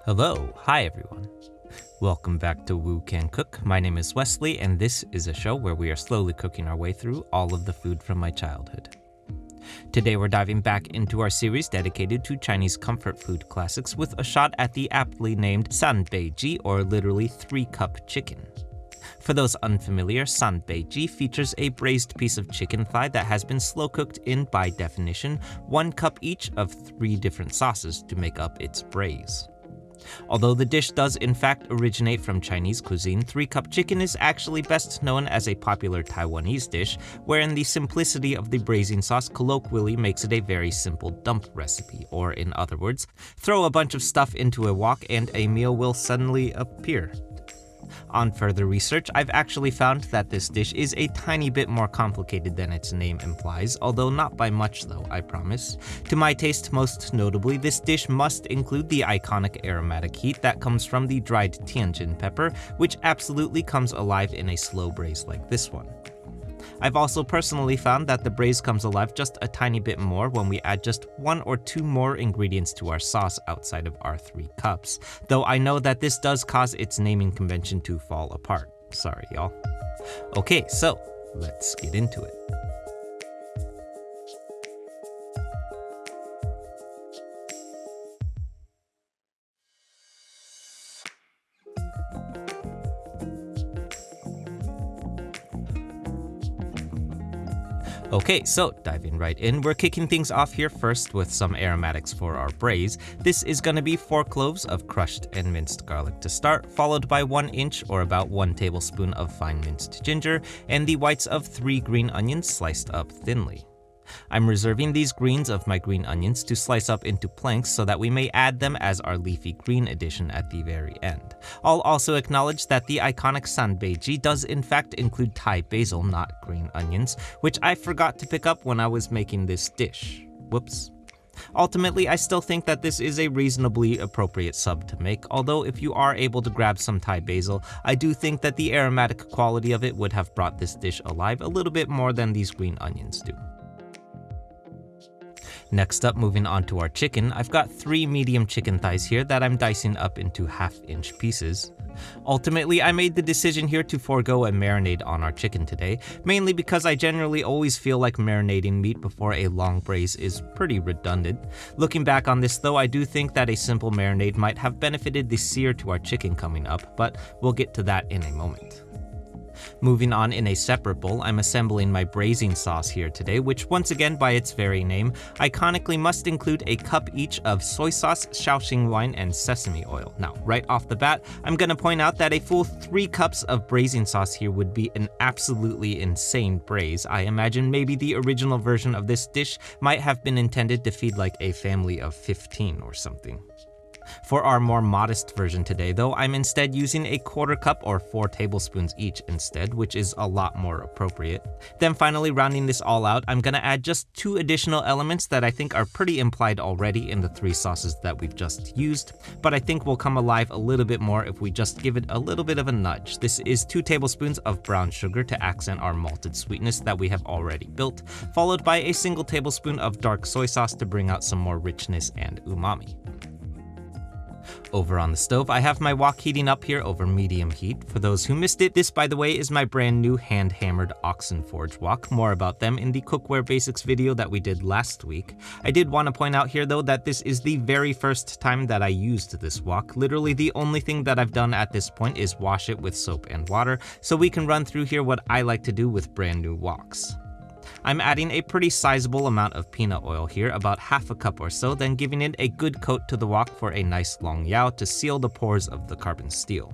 Hi everyone. Welcome back to Woo Can Cook. My name is Wesley, and this is a show where we are slowly cooking our way through all of the food from my childhood. Today we're diving back into our series dedicated to Chinese comfort food classics with a shot at the aptly named sanbeiji, or literally 3-cup chicken. For those unfamiliar, sanbeiji features a braised piece of chicken thigh that has been slow cooked in, by definition, 1 cup each of 3 different sauces to make up its braise. Although the dish does in fact originate from Chinese cuisine, 3-cup chicken is actually best known as a popular Taiwanese dish, wherein the simplicity of the braising sauce colloquially makes it a very simple dump recipe, or in other words, throw a bunch of stuff into a wok and a meal will suddenly appear. On further research, I've actually found that this dish is a tiny bit more complicated than its name implies, although not by much though, I promise. To my taste, most notably, this dish must include the iconic aromatic heat that comes from the dried Tian Jin pepper, which absolutely comes alive in a slow braise like this one. I've also personally found that the braise comes alive just a tiny bit more when we add just 1 or 2 more ingredients to our sauce outside of our 3 cups, though I know that this does cause its naming convention to fall apart. Sorry, y'all. Okay, so let's get into it. Okay, so diving right in, we're kicking things off here first with some aromatics for our braise. This is going to be 4 cloves of crushed and minced garlic to start, followed by 1 inch or about 1 tablespoon of fine minced ginger, and the whites of 3 green onions sliced up thinly. I'm reserving these greens of my green onions to slice up into planks so that we may add them as our leafy green addition at the very end. I'll also acknowledge that the iconic sanbeiji does in fact include Thai basil, not green onions, which I forgot to pick up when I was making this dish. Whoops. Ultimately, I still think that this is a reasonably appropriate sub to make, although if you are able to grab some Thai basil, I do think that the aromatic quality of it would have brought this dish alive a little bit more than these green onions do. Next up, moving on to our chicken, I've got 3 medium chicken thighs here that I'm dicing up into 1/2-inch pieces. Ultimately, I made the decision here to forego a marinade on our chicken today, mainly because I generally always feel like marinating meat before a long braise is pretty redundant. Looking back on this though, I do think that a simple marinade might have benefited the sear to our chicken coming up, but we'll get to that in a moment. Moving on, in a separate bowl, I'm assembling my braising sauce here today, which once again by its very name, iconically must include a cup each of soy sauce, Shaoxing wine, and sesame oil. Now, right off the bat, I'm gonna point out that a full 3 cups of braising sauce here would be an absolutely insane braise. I imagine maybe the original version of this dish might have been intended to feed like a family of 15 or something. For our more modest version today though, I'm instead using a 1/4 cup or 4 tablespoons each instead, which is a lot more appropriate. Then finally, rounding this all out, I'm gonna add just 2 additional elements that I think are pretty implied already in the 3 sauces that we've just used, but I think will come alive a little bit more if we just give it a little bit of a nudge. This is 2 tablespoons of brown sugar to accent our malted sweetness that we have already built, followed by a single tablespoon of dark soy sauce to bring out some more richness and umami. Over on the stove, I have my wok heating up here over medium heat. For those who missed it, this by the way is my brand new hand-hammered oxen forge wok. More about them in the cookware basics video that we did last week. I did want to point out here though that this is the very first time that I used this wok. Literally the only thing that I've done at this point is wash it with soap and water, so we can run through here what I like to do with brand new woks. I'm adding a pretty sizable amount of peanut oil here, about 1/2 cup or so, then giving it a good coat to the wok for a nice long yao to seal the pores of the carbon steel.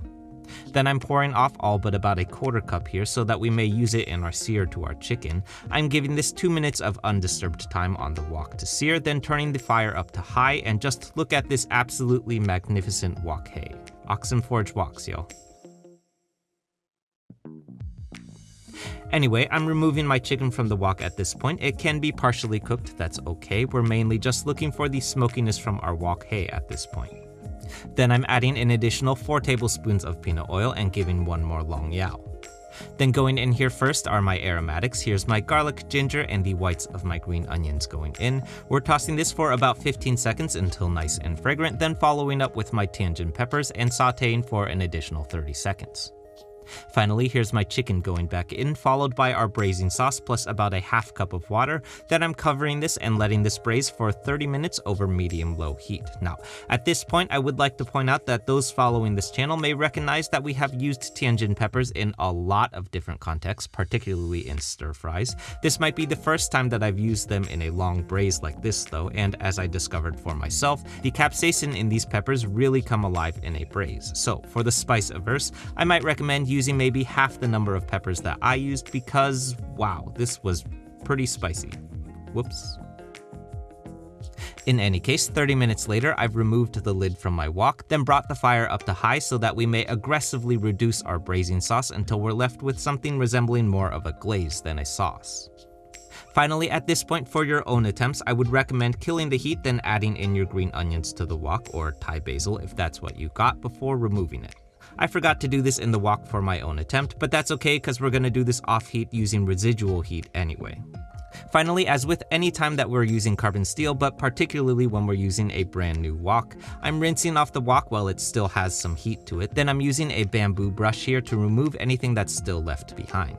Then I'm pouring off all but about a 1/4 cup here so that we may use it in our sear to our chicken. I'm giving this 2 minutes of undisturbed time on the wok to sear, then turning the fire up to high, and just look at this absolutely magnificent wok hay. Oxen forge woks, yo. Anyway, I'm removing my chicken from the wok at this point. It can be partially cooked, that's okay. We're mainly just looking for the smokiness from our wok hay at this point. Then I'm adding an additional 4 tablespoons of peanut oil and giving 1 more long yao. Then going in here first are my aromatics. Here's my garlic, ginger, and the whites of my green onions going in. We're tossing this for about 15 seconds until nice and fragrant, then following up with my Tian Jin peppers and sauteing for an additional 30 seconds. Finally, here's my chicken going back in, followed by our braising sauce plus about a half cup of water. Then I'm covering this and letting this braise for 30 minutes over medium-low heat. Now, at this point, I would like to point out that those following this channel may recognize that we have used Tian Jin peppers in a lot of different contexts, particularly in stir-fries. This might be the first time that I've used them in a long braise like this though, and as I discovered for myself, the capsaicin in these peppers really come alive in a braise. So, for the spice averse, I might recommend using maybe half the number of peppers that I used because, wow, this was pretty spicy. Whoops. In any case, 30 minutes later, I've removed the lid from my wok, then brought the fire up to high so that we may aggressively reduce our braising sauce until we're left with something resembling more of a glaze than a sauce. Finally, at this point, for your own attempts, I would recommend killing the heat, then adding in your green onions to the wok, or Thai basil if that's what you got, before removing it. I forgot to do this in the wok for my own attempt, but that's okay because we're going to do this off heat using residual heat anyway. Finally, as with any time that we're using carbon steel, but particularly when we're using a brand new wok, I'm rinsing off the wok while it still has some heat to it. Then I'm using a bamboo brush here to remove anything that's still left behind.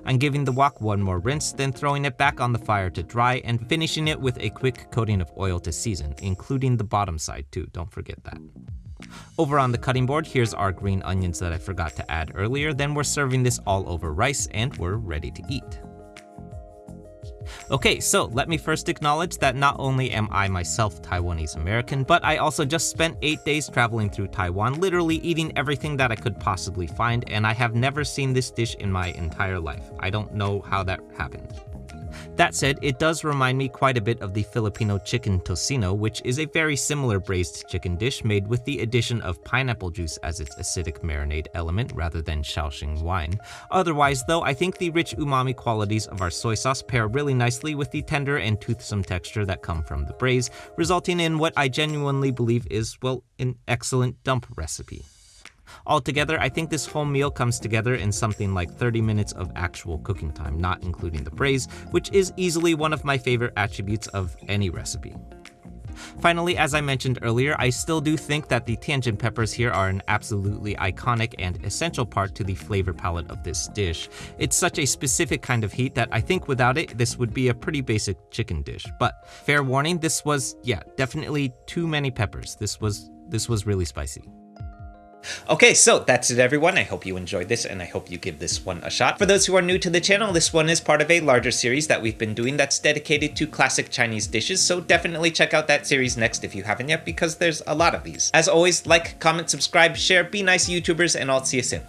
I'm giving the wok one more rinse, then throwing it back on the fire to dry and finishing it with a quick coating of oil to season, including the bottom side too, don't forget that. Over on the cutting board, here's our green onions that I forgot to add earlier, then we're serving this all over rice and we're ready to eat. Okay, so let me first acknowledge that not only am I myself Taiwanese American, but I also just spent 8 days traveling through Taiwan, literally eating everything that I could possibly find, and I have never seen this dish in my entire life. I don't know how that happened. That said, it does remind me quite a bit of the Filipino chicken tocino, which is a very similar braised chicken dish made with the addition of pineapple juice as its acidic marinade element rather than Shaoxing wine. Otherwise though, I think the rich umami qualities of our soy sauce pair really nicely with the tender and toothsome texture that come from the braise, resulting in what I genuinely believe is, well, an excellent dump recipe. Altogether, I think this whole meal comes together in something like 30 minutes of actual cooking time, not including the braise, which is easily one of my favorite attributes of any recipe. Finally, as I mentioned earlier, I still do think that the Tian Jin peppers here are an absolutely iconic and essential part to the flavor palette of this dish. It's such a specific kind of heat that I think without it, this would be a pretty basic chicken dish. But fair warning, this was, yeah, definitely too many peppers. This was really spicy. Okay, so that's it everyone. I hope you enjoyed this and I hope you give this one a shot. For those who are new to the channel, this one is part of a larger series that we've been doing that's dedicated to classic Chinese dishes, so definitely check out that series next if you haven't yet because there's a lot of these. As always, like, comment, subscribe, share, be nice YouTubers, and I'll see you soon.